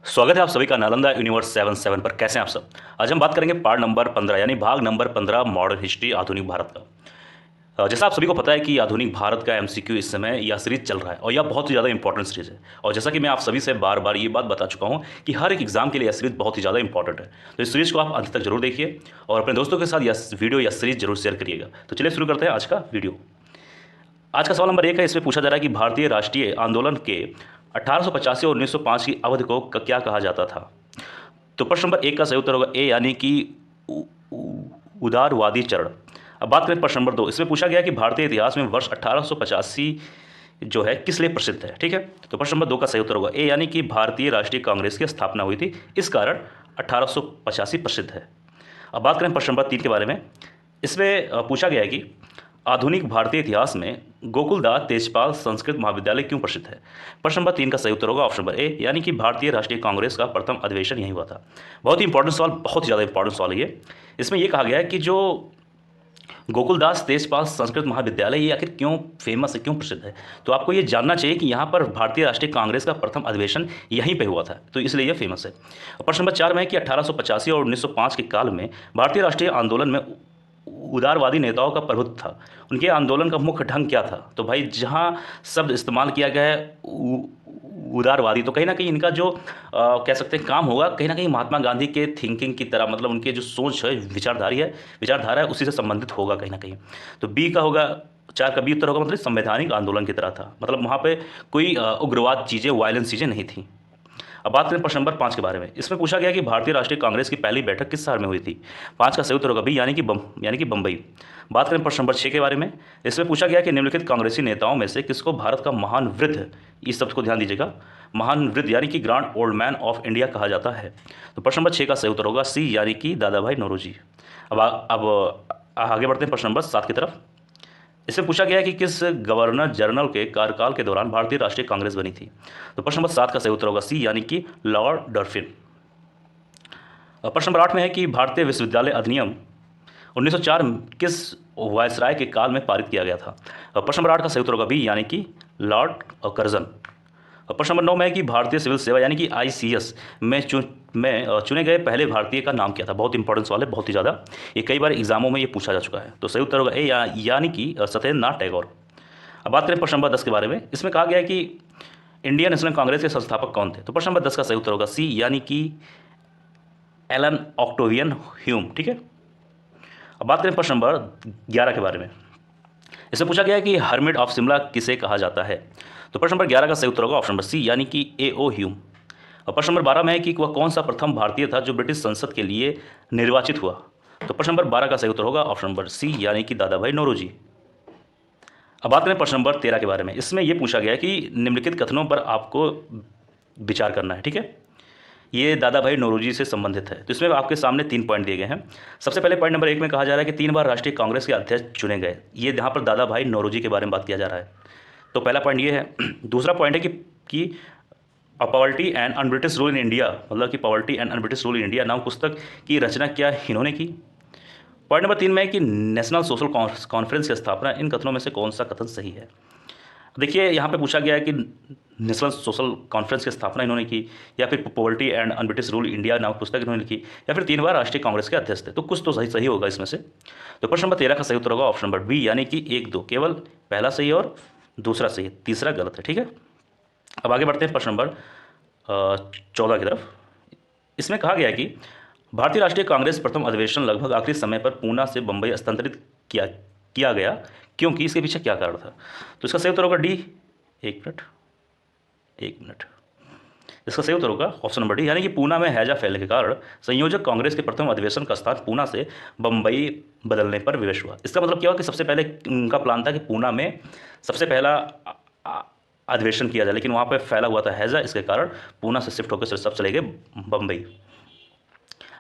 स्वागत है आप सभी का नालंदा यूनिवर्स 77 पर। कैसे हैं आप सब। आज हम बात करेंगे पार्ट नंबर 15 यानी भाग नंबर 15 मॉडर्न हिस्ट्री आधुनिक भारत का। जैसा आप सभी को पता है कि आधुनिक भारत का एमसीक्यू इस समय यह सीरीज चल रहा है और यह बहुत ही ज़्यादा इंपॉर्टेंट सीरीज है। और जैसा कि मैं आप सभी से बार बार ये बात बता चुका हूँ कि हर एक एग्जाम के लिए यह सीरीज बहुत ही ज़्यादा इंपॉर्टेंट है। तो इस सीरीज को आप अंत तक जरूर देखिए और अपने दोस्तों के साथ यह वीडियो या सीरीज जरूर शेयर करिएगा। तो चलिए शुरू करते हैं आज का वीडियो। आज का सवाल नंबर 1 है। इसमें पूछा जा रहा है कि भारतीय राष्ट्रीय आंदोलन के 1885 और 1905 की अवधि को क्या कहा जाता था। तो प्रश्न नंबर 1 का सही उत्तर होगा ए यानी कि उदारवादी चरण। अब बात करें प्रश्न नंबर 2। इसमें पूछा गया कि भारतीय इतिहास में वर्ष 1885 जो है किस लिए प्रसिद्ध है। ठीक है, तो प्रश्न नंबर 2 का सही उत्तर होगा ए यानी कि भारतीय राष्ट्रीय कांग्रेस की स्थापना हुई थी, इस कारण 1885 प्रसिद्ध है। अब बात करें प्रश्न नंबर 3 के बारे में। इसमें पूछा गया है कि आधुनिक भारतीय इतिहास में गोकुलदास तेजपाल संस्कृत महाविद्यालय क्यों प्रसिद्ध है। प्रश्न नंबर 3 का सही उत्तर होगा ऑप्शन नंबर ए यानी कि भारतीय राष्ट्रीय कांग्रेस का प्रथम अधिवेशन यही हुआ था। बहुत ही इंपॉर्टेंट सवाल, बहुत ही ज़्यादा इंपॉर्टेंट सवाल है ये। इसमें यह कहा गया है कि जो गोकुलदास तेजपाल संस्कृत महाविद्यालय ये आखिर क्यों फेमस है, क्यों प्रसिद्ध है। तो आपको ये जानना चाहिए कि यहाँ पर भारतीय राष्ट्रीय कांग्रेस का प्रथम अधिवेशन यहीं पे हुआ था, तो इसलिए यह फेमस है। प्रश्न नंबर 4 में है कि 1885 और 1905 के काल में भारतीय राष्ट्रीय आंदोलन में उदारवादी नेताओं का प्रभुत्व था। उनके आंदोलन का मुख्य ढंग क्या था। तो भाई जहाँ शब्द इस्तेमाल किया गया है उदारवादी, तो कहीं ना कहीं इनका जो कह सकते हैं काम होगा कहीं ना कहीं महात्मा गांधी के थिंकिंग की तरह, मतलब उनके जो सोच है विचारधारा है उसी से संबंधित होगा कहीं ना कहीं। तो बी का होगा, 4 का बी उत्तर होगा, मतलब संवैधानिक आंदोलन की तरह था, मतलब वहाँ पे कोई उग्रवाद चीज़ें, वायलेंस चीज़ें नहीं थी। अब बात करें प्रश्न नंबर 5 के बारे में। इसमें पूछा गया कि भारतीय राष्ट्रीय कांग्रेस की पहली बैठक किस शहर में हुई थी। 5 का सही उत्तर होगा बी यानी कि बम्बई। बात करें प्रश्न नंबर 6 के बारे में। इसमें पूछा गया कि निम्नलिखित कांग्रेसी नेताओं में से किसको भारत का महान वृद्ध, इस शब्द को ध्यान दीजिएगा, महान वृद्ध यानी कि grand old man of India कहा जाता है। तो प्रश्न नंबर 6 का सही उत्तर होगा सी यानी कि दादा भाई नौरोजी। अब आगे बढ़ते हैं प्रश्न नंबर 7 की तरफ। इससे पूछा गया है कि किस गवर्नर जनरल के कार्यकाल के दौरान भारतीय राष्ट्रीय कांग्रेस बनी थी। तो प्रश्न नंबर 7 का सही उत्तर होगा सी यानी कि लॉर्ड डर्फिन। प्रश्न नंबर 8 में है कि भारतीय विश्वविद्यालय अधिनियम 1904 किस वायसराय के काल में पारित किया गया था। प्रश्न नंबर 8 का सही उत्तर होगा बी यानी कि लॉर्ड कर्जन। प्रश्न नंबर 9 में है कि भारतीय सिविल सेवा यानी कि आईसीएस में चुने गए पहले भारतीय का नाम क्या था। बहुत इंपॉर्टेंट सवाल है, बहुत ही ज़्यादा, ये कई बार एग्जामों में ये पूछा जा चुका है। तो सही उत्तर होगा ए यानी कि सत्येंद्र नाथ टैगोर। अब बात करें प्रश्न नंबर 10 के बारे में। इसमें कहा गया है कि इंडियन नेशनल कांग्रेस के संस्थापक कौन थे। तो प्रश्न नंबर 10 का सही उत्तर होगा सी यानी कि एलन ऑक्टेवियन ह्यूम। ठीक है, अब बात करें प्रश्न नंबर 11 के बारे में। इससे पूछा गया है कि हर्मिट ऑफ शिमला किसे कहा जाता है। तो प्रश्न नंबर 11 का सही उत्तर होगा ऑप्शन नंबर सी यानी कि A.O. ह्यूम। और प्रश्न नंबर 12 में है कि वह कौन सा प्रथम भारतीय था जो ब्रिटिश संसद के लिए निर्वाचित हुआ। तो प्रश्न नंबर 12 का सही उत्तर होगा ऑप्शन नंबर सी यानी कि दादा भाई नौरोजी। अब बात करें प्रश्न नंबर 13 के बारे में। इसमें यह पूछा गया है कि निम्नलिखित कथनों पर आपको विचार करना है। ठीक है, ये दादा भाई नौरोजी से संबंधित है। तो इसमें आपके सामने 3 पॉइंट दिए गए हैं। सबसे पहले पॉइंट नंबर 1 में कहा जा रहा है कि 3 बार राष्ट्रीय कांग्रेस के अध्यक्ष चुने गए। ये यहाँ पर दादा भाई नौरोजी के बारे में बात किया जा रहा है। तो पहला पॉइंट ये है। दूसरा पॉइंट है कि poverty and un-British rule in India, मतलब कि poverty and un-British rule in India नाम पुस्तक की रचना क्या इन्होंने की। पॉइंट नंबर 3 में है कि नेशनल सोशल कॉन्फ्रेंस की स्थापना, इन कथनों में से कौन सा कथन सही है। देखिए यहाँ पे पूछा गया है कि नेशनल सोशल कॉन्फ्रेंस की स्थापना इन्होंने की, या फिर poverty and un-British rule India नामक पुस्तक इन्होंने लिखी, या फिर 3 बार राष्ट्रीय कांग्रेस के अध्यक्ष थे। तो कुछ तो सही होगा इसमें से। तो प्रश्न नंबर 13 का सही उत्तर होगा ऑप्शन नंबर बी यानी कि 1, 2, केवल पहला सही और दूसरा सही है, तीसरा गलत है। ठीक है, अब आगे बढ़ते हैं प्रश्न नंबर 14 की तरफ। इसमें कहा गया है कि भारतीय राष्ट्रीय कांग्रेस प्रथम अधिवेशन लगभग आखिरी समय पर पूना से बंबई स्थानांतरित किया गया, क्योंकि इसके पीछे क्या कारण था। तो इसका सही उत्तर होगा डी। एक मिनट, इसका सही उत्तर होगा ऑप्शन नंबर डी यानी कि पूना में हैजा फैलने के कारण संयोजक कांग्रेस के प्रथम अधिवेशन का स्थान पूना से बंबई बदलने पर विवश हुआ। इसका मतलब क्या हुआ कि सबसे पहले उनका प्लान था कि पूना में सबसे पहला अधिवेशन किया जाए, लेकिन वहाँ पर फैला हुआ था हैजा, इसके कारण पूना से शिफ्ट होकर सब चले गए बंबई।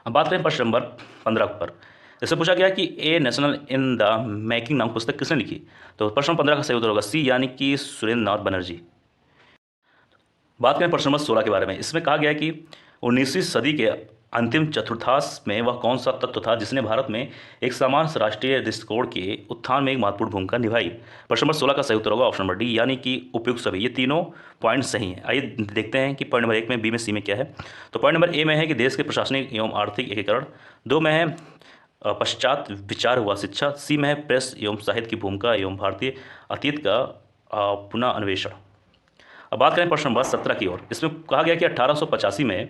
अब बात करें प्रश्न नंबर 15 पर। इससे पूछा गया कि ए नेशनल इन द मेकिंग नाम पुस्तक किसने लिखी। तो प्रश्न नंबर 15 का सही उत्तर होगा सी यानी कि सुरेंद्र नाथ बनर्जी। बात करें प्रश्न नंबर 16 के बारे में। इसमें कहा गया है कि 19वीं सदी के अंतिम चतुर्थांश में वह कौन सा तत्व था जिसने भारत में एक समान राष्ट्रीय दृष्टिकोण के उत्थान में एक महत्वपूर्ण भूमिका निभाई? प्रश्न नंबर 16 का सही उत्तर होगा ऑप्शन नंबर डी, यानी कि उपयुक्त सभी। ये तीनों पॉइंट सही हैं। आइए देखते हैं कि पॉइंट नंबर 1 में, बी में, सी में क्या है। तो पॉइंट नंबर ए में है कि देश के प्रशासनिक एवं आर्थिक एकीकरण। 2 में है पश्चात विचार हुआ शिक्षा। सी में है प्रेस एवं साहित्य की भूमिका एवं भारतीय अतीत का पुनः अन्वेषण। अब बात करें प्रश्न नंबर 17 की ओर। इसमें कहा गया कि 1885 में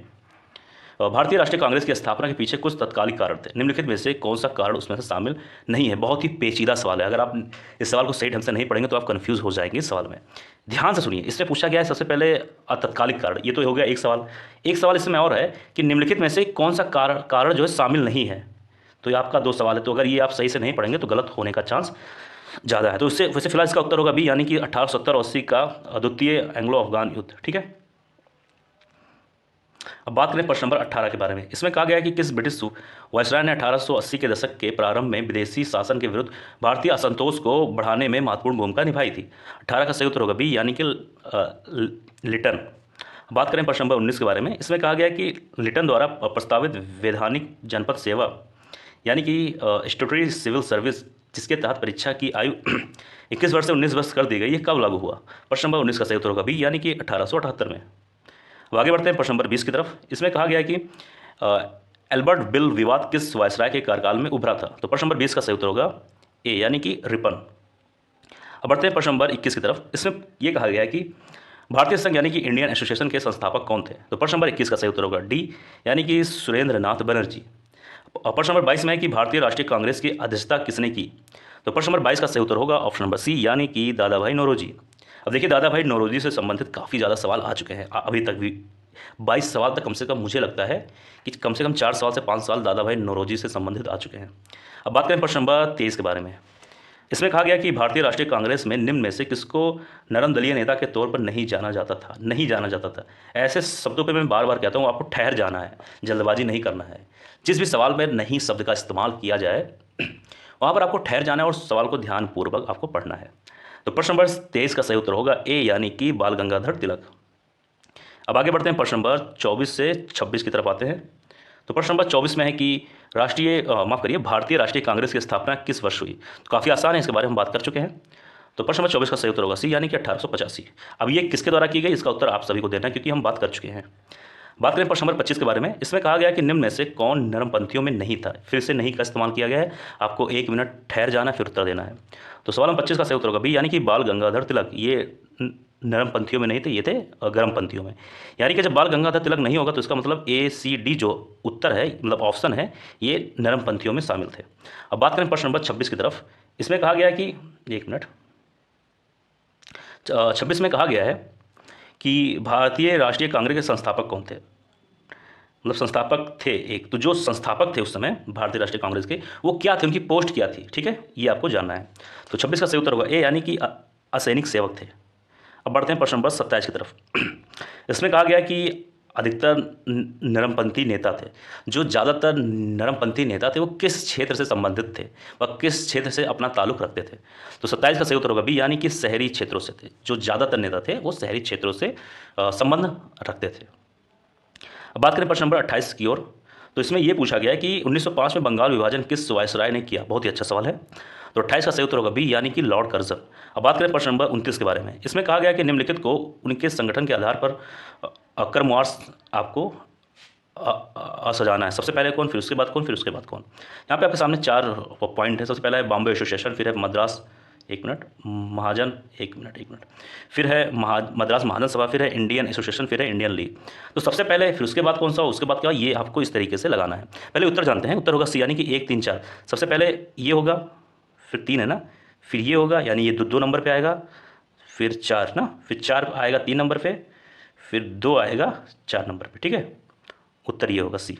भारतीय राष्ट्रीय कांग्रेस की स्थापना के पीछे कुछ तत्कालिक कारण थे। निम्नलिखित में से कौन सा कारण उसमें से शामिल नहीं है? बहुत ही पेचीदा सवाल है। अगर आप इस सवाल को सही ढंग से नहीं पढ़ेंगे तो आप कंफ्यूज हो जाएंगे इस सवाल में। ध्यान से सुनिए। इससे पूछा गया है सबसे पहले तत्कालिक कारण। ये तो हो गया एक सवाल। एक सवाल इसमें और है कि निम्नलिखित में से कौन सा कारण जो है शामिल नहीं है। तो ये आपका 2 सवाल है। तो अगर ये आप सही से नहीं पढ़ेंगे तो गलत होने का चांस ज़्यादा है। तो इससे वैसे फिलहाल इसका उत्तर होगा बी, यानी कि 1870-80 का द्वितीय एंग्लो अफगान युद्ध। ठीक है। अब बात करें प्रश्न नंबर 18 के बारे में। इसमें कहा गया है कि किस ब्रिटिश वायसराय ने 1880 के दशक के प्रारंभ में विदेशी शासन के विरुद्ध भारतीय असंतोष को बढ़ाने में महत्वपूर्ण भूमिका निभाई थी? 18 का सही उत्तर होगा बी, यानी कि लिटन। बात करें प्रश्न नंबर 19 के बारे में। इसमें कहा गया है कि लिटन द्वारा प्रस्तावित वैधानिक जनपद सेवा यानी कि स्टैट्यूटरी सिविल सर्विस, जिसके तहत परीक्षा की आयु 21 वर्ष से 19 वर्ष कर दी गई, ये कब लागू हुआ? प्रश्न नंबर 19 का सही उत्तर होगा बी, यानी कि 1878 में। अब आगे बढ़ते हैं प्रश्न नंबर 20 की तरफ। इसमें कहा गया है कि एल्बर्ट बिल विवाद किस वायसराय के कार्यकाल में उभरा था? तो प्रश्न नंबर 20 का सही उत्तर होगा ए, यानी कि रिपन। अब बढ़ते हैं प्रश्न नंबर 21 की तरफ। इसमें यह कहा गया है कि भारतीय संघ यानी कि इंडियन एसोसिएशन के संस्थापक कौन थे? तो प्रश्न नंबर 21 का सही उत्तर होगा डी, यानी कि सुरेंद्र नाथ बनर्जी। प्रश्न नंबर 22 में है कि भारतीय राष्ट्रीय कांग्रेस की अध्यक्षता किसने की? तो प्रश्न नंबर 22 का सही उत्तर होगा ऑप्शन नंबर सी, यानी कि दादा भाई नौरोजी। अब देखिए, दादा भाई नौरोजी से संबंधित काफ़ी ज़्यादा सवाल आ चुके हैं अभी तक भी। 22 सवाल तक कम से कम मुझे लगता है कि कम से कम 4 सवाल से 5 सवाल दादा भाई नौरोजी से संबंधित आ चुके हैं। अब बात करें प्रश्न नंबर 23 के बारे में। इसमें कहा गया कि भारतीय राष्ट्रीय कांग्रेस में निम्न में से किसको नरम दलीय नेता के तौर पर नहीं जाना जाता था? ऐसे शब्दों पे मैं बार बार कहता हूँ, आपको ठहर जाना है, जल्दबाजी नहीं करना है। जिस भी सवाल में नहीं शब्द का इस्तेमाल किया जाए वहाँ पर आपको ठहर जाना है और सवाल को ध्यानपूर्वक आपको पढ़ना है। तो प्रश्न नंबर 23 का सही उत्तर होगा ए, यानी कि बाल गंगाधर तिलक। अब आगे बढ़ते हैं प्रश्न नंबर 24 से 26 की तरफ आते हैं। तो प्रश्न नंबर 24 में है कि भारतीय राष्ट्रीय कांग्रेस की स्थापना किस वर्ष हुई? तो काफ़ी आसान है, इसके बारे में हम बात कर चुके हैं। तो प्रश्न नंबर 24 का सही उत्तर होगा सी, यानी कि 1885। अब ये किसके द्वारा की गई, इसका उत्तर आप सभी को देना है क्योंकि हम बात कर चुके हैं। बात करें प्रश्न नंबर 25 के बारे में। इसमें कहा गया है कि निम्न में से कौन नरमपंथियों में नहीं था? फिर से नहीं का इस्तेमाल किया गया है, आपको 1 मिनट ठहर जाना फिर उत्तर देना है। तो सवाल नंबर 25 का सही उत्तर होगा बी, यानी कि बाल गंगाधर तिलक। ये नरमपंथियों में नहीं थे, ये थे गर्मपंथियों में। यानी कि जब बाल गंगाधर तिलक नहीं होगा तो इसका मतलब ए, सी, डी जो उत्तर है, मतलब ऑप्शन है, ये नरमपंथियों में शामिल थे। अब बात करें प्रश्न नंबर 26 की तरफ। इसमें कहा गया है कि 1 मिनट 26 में कहा गया है कि भारतीय राष्ट्रीय कांग्रेस के संस्थापक कौन थे? मतलब संस्थापक थे एक, तो जो संस्थापक थे उस समय भारतीय राष्ट्रीय कांग्रेस के, वो क्या थे, उनकी पोस्ट क्या थी? ठीक है, ये आपको जानना है। तो 26 का सही उत्तर होगा ए, यानी कि असैनिक सेवक थे। अब बढ़ते हैं प्रश्न नंबर 27 की तरफ। इसमें कहा गया कि अधिकतर नरमपंथी नेता थे। जो ज़्यादातर नरमपंथी नेता थे वो किस क्षेत्र से संबंधित थे, वह किस क्षेत्र से अपना ताल्लुक रखते थे? तो 27 का सही उत्तर होगा बी, यानी कि शहरी क्षेत्रों से थे। जो ज़्यादातर नेता थे वो शहरी क्षेत्रों से संबंध रखते थे। अब बात करें प्रश्न नंबर 28 की ओर। तो इसमें यह पूछा गया है कि 1905 में बंगाल विभाजन किस वायसराय ने किया? बहुत ही अच्छा सवाल है। तो 28 का सही उत्तर होगा बी, यानी कि लॉर्ड कर्जन। अब बात करें प्रश्न नंबर 29 के बारे में। इसमें कहा गया कि निम्नलिखित को उनके संगठन के आधार पर क्रमवार आपको सजाना है। सबसे पहले कौन, फिर उसके बाद कौन, फिर उसके बाद कौन। यहाँ पे आपके सामने 4 पॉइंट है। सबसे पहला है बॉम्बे एसोसिएशन, फिर है मद्रास, 1 मिनट, महाजन, 1 मिनट, फिर है मद्रास महाजन सभा, फिर है इंडियन एसोसिएशन, फिर है इंडियन लीग। तो सबसे पहले, फिर उसके बाद कौन सा, उसके बाद क्या, ये आपको इस तरीके से लगाना है। पहले उत्तर जानते हैं। उत्तर होगा सी, यानी कि 1, 3, 4। सबसे पहले ये होगा, फिर 3 है ना, फिर ये होगा, यानी ये 2 नंबर पे आएगा, फिर 4 ना, फिर 4 आएगा 3 नंबर पे, फिर 2 आएगा 4 नंबर पे। ठीक है, उत्तर ये होगा सी।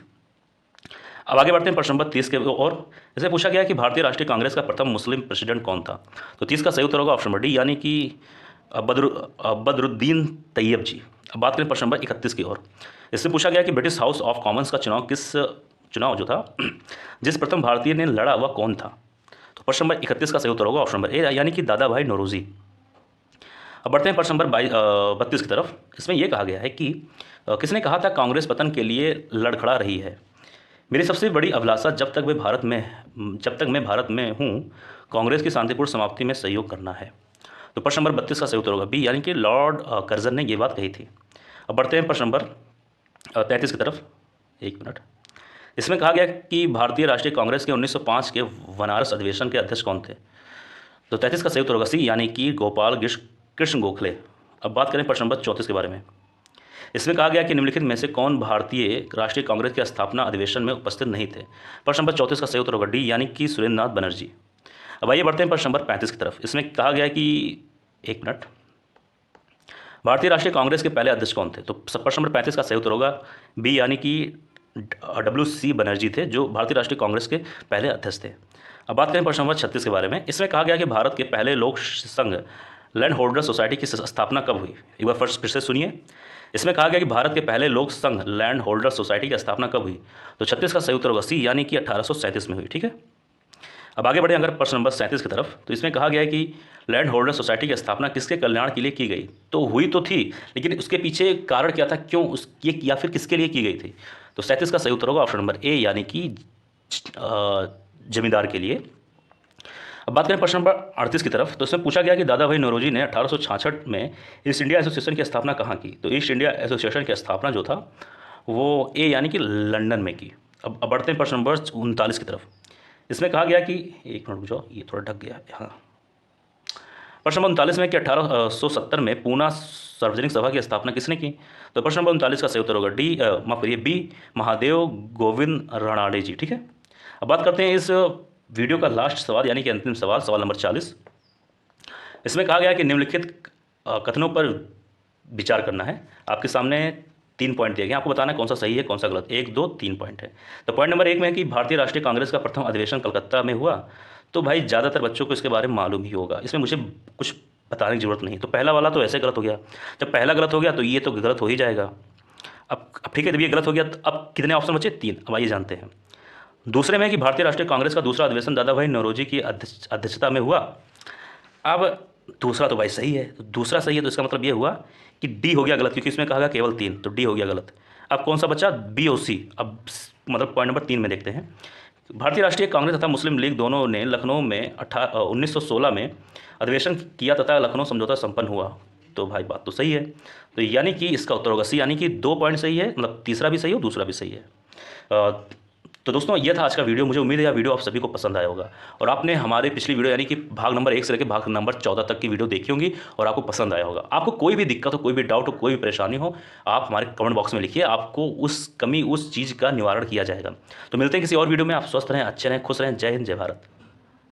अब आगे बढ़ते हैं प्रश्न नंबर 30 के और। इसे पूछा गया कि भारतीय राष्ट्रीय कांग्रेस का प्रथम मुस्लिम प्रेसिडेंट कौन था? तो 30 का सही उत्तर होगा ऑप्शन नंबर डी, यानी कि बदरुद्दीन तैयब जी। अब बात करें प्रश्न नंबर 31 की ओर। इससे पूछा गया कि ब्रिटिश हाउस ऑफ कॉमन्स का चुनाव जो था, जिस प्रथम भारतीय ने लड़ा वह कौन था? तो प्रश्न नंबर 31 का सही उत्तर होगा ऑप्शन नंबर ए, यानी कि दादा भाई नौरोजी। अब बढ़ते हैं प्रश्न नंबर 32 की तरफ। इसमें यह कहा गया है कि किसने कहा था कांग्रेस पतन के लिए लड़खड़ा रही है? मेरी सबसे बड़ी अभिलाषा जब तक मैं भारत में हूँ, कांग्रेस की शांतिपूर्ण समाप्ति में सहयोग करना है। तो प्रश्न नंबर 32 का सही उत्तर होगा बी, यानी कि लॉर्ड कर्जन ने ये बात कही थी। अब बढ़ते हैं प्रश्न नंबर 33 की तरफ। एक मिनट। इसमें कहा गया कि भारतीय राष्ट्रीय कांग्रेस के 1905 के बनारस अधिवेशन के अध्यक्ष कौन थे। तो 33 का सही उत्तर होगा सी, यानी कि गोपाल कृष्ण गोखले। अब बात करें प्रश्न नंबर 34 के बारे में। इसमें कहा गया कि निम्नलिखित में से कौन भारतीय राष्ट्रीय कांग्रेस के स्थापना अधिवेशन में उपस्थित नहीं थे। प्रश्न नंबर 34 का सही उत्तर होगा डी, यानी कि सुरेंद्र नाथ बनर्जी। अब आइए बढ़ते हैं प्रश्न नंबर 35 की तरफ। इसमें कहा गया कि एक मिनट, भारतीय राष्ट्रीय कांग्रेस के पहले अध्यक्ष कौन थे। तो प्रश्न नंबर 35 का सही उत्तर होगा बी, यानी कि WC बनर्जी थे, जो भारतीय राष्ट्रीय कांग्रेस के पहले अध्यक्ष थे। अब बात करें प्रश्न नंबर 36 के बारे में। इसमें कहा गया कि भारत के पहले लोक संघ लैंड होल्डर सोसाइटी की स्थापना कब हुई। एक बार फिर से सुनिए। इसमें कहा गया कि भारत के पहले लोक संघ लैंड होल्डर सोसाइटी की स्थापना कब हुई। तो 36 का सही उत्तर होगा सी, यानी कि 1837 में हुई। ठीक है। अब आगे बढ़े अगर प्रश्न नंबर 37 की तरफ। तो इसमें कहा गया है कि लैंड होल्डर सोसाइटी की स्थापना किसके कल्याण के लिए की गई। तो हुई तो थी, लेकिन उसके पीछे कारण क्या था, क्यों उस ये या फिर किसके लिए की गई थी। तो 37 का सही उत्तर होगा ऑप्शन नंबर ए, यानी कि जमींदार के लिए। अब बात करें प्रश्न नंबर 38 की तरफ। तो इसमें पूछा गया कि दादा भाई नौरोजी ने 1866 में ईस्ट इंडिया एसोसिएशन की स्थापना कहाँ की। तो ईस्ट इंडिया एसोसिएशन की स्थापना जो था वो ए, यानी कि लंदन में की। अब बढ़ते हैं प्रश्न नंबर 39 की तरफ। इसमें कहा गया कि एक मिनट रुको, ये थोड़ा ढक गया। हाँ, प्रश्न नंबर 39 में कि 1870 में पूना सार्वजनिक सभा की स्थापना किसने की। तो प्रश्न नंबर 39 का सही उत्तर होगा डी, माफ करिए बी, महादेव गोविंद राणाडे जी। ठीक है। अब बात करते हैं इस वीडियो का लास्ट सवाल, यानी कि अंतिम सवाल, सवाल नंबर 40। इसमें कहा गया कि निम्नलिखित कथनों पर विचार करना है। आपके सामने 3 पॉइंट दिए गए, आपको बताना है कौन सा सही है कौन सा गलत। 1, 2, 3 पॉइंट है। तो पॉइंट नंबर 1 में है कि भारतीय राष्ट्रीय कांग्रेस का प्रथम अधिवेशन कलकत्ता में हुआ। तो भाई ज़्यादातर बच्चों को इसके बारे में मालूम ही होगा, इसमें मुझे कुछ बताने की जरूरत नहीं। तो पहला वाला तो ऐसे गलत हो गया। जब पहला गलत हो गया तो ये तो गलत हो ही जाएगा। अब ठीक है, जब ये गलत हो गया तो अब कितने ऑप्शन बचे, 3। अब आइए जानते हैं। दूसरे में कि भारतीय राष्ट्रीय कांग्रेस का दूसरा अधिवेशन दादा भाई नौरोजी की अध्यक्षता में हुआ। अब दूसरा तो भाई सही है, तो दूसरा सही है, तो इसका मतलब ये हुआ कि डी हो गया गलत, क्योंकि इसमें कहा गया केवल 3, तो डी हो गया गलत। अब कौन सा बचा, बी और सी। अब मतलब पॉइंट नंबर 3 में देखते हैं। भारतीय राष्ट्रीय कांग्रेस तथा मुस्लिम लीग दोनों ने लखनऊ में 1916 में अधिवेशन किया तथा लखनऊ समझौता संपन्न हुआ। तो भाई बात तो सही है, तो यानी कि इसका उत्तर होगा सी, यानी कि 2 पॉइंट सही है, मतलब तीसरा भी सही है और दूसरा भी सही है। तो दोस्तों ये था आज का वीडियो। मुझे उम्मीद है यह वीडियो आप सभी को पसंद आया होगा और आपने हमारे पिछली वीडियो यानी कि भाग नंबर 1 से लेकर भाग नंबर 14 तक की वीडियो देखी होंगी और आपको पसंद आया होगा। आपको कोई भी दिक्कत हो, कोई भी डाउट हो, कोई भी परेशानी हो, आप हमारे कमेंट बॉक्स में लिखिए, आपको उस कमी उस चीज़ का निवारण किया जाएगा। तो मिलते हैं किसी और वीडियो में। आप स्वस्थ रहें, अच्छे रहें, खुश रहें। जय हिंद, जय भारत।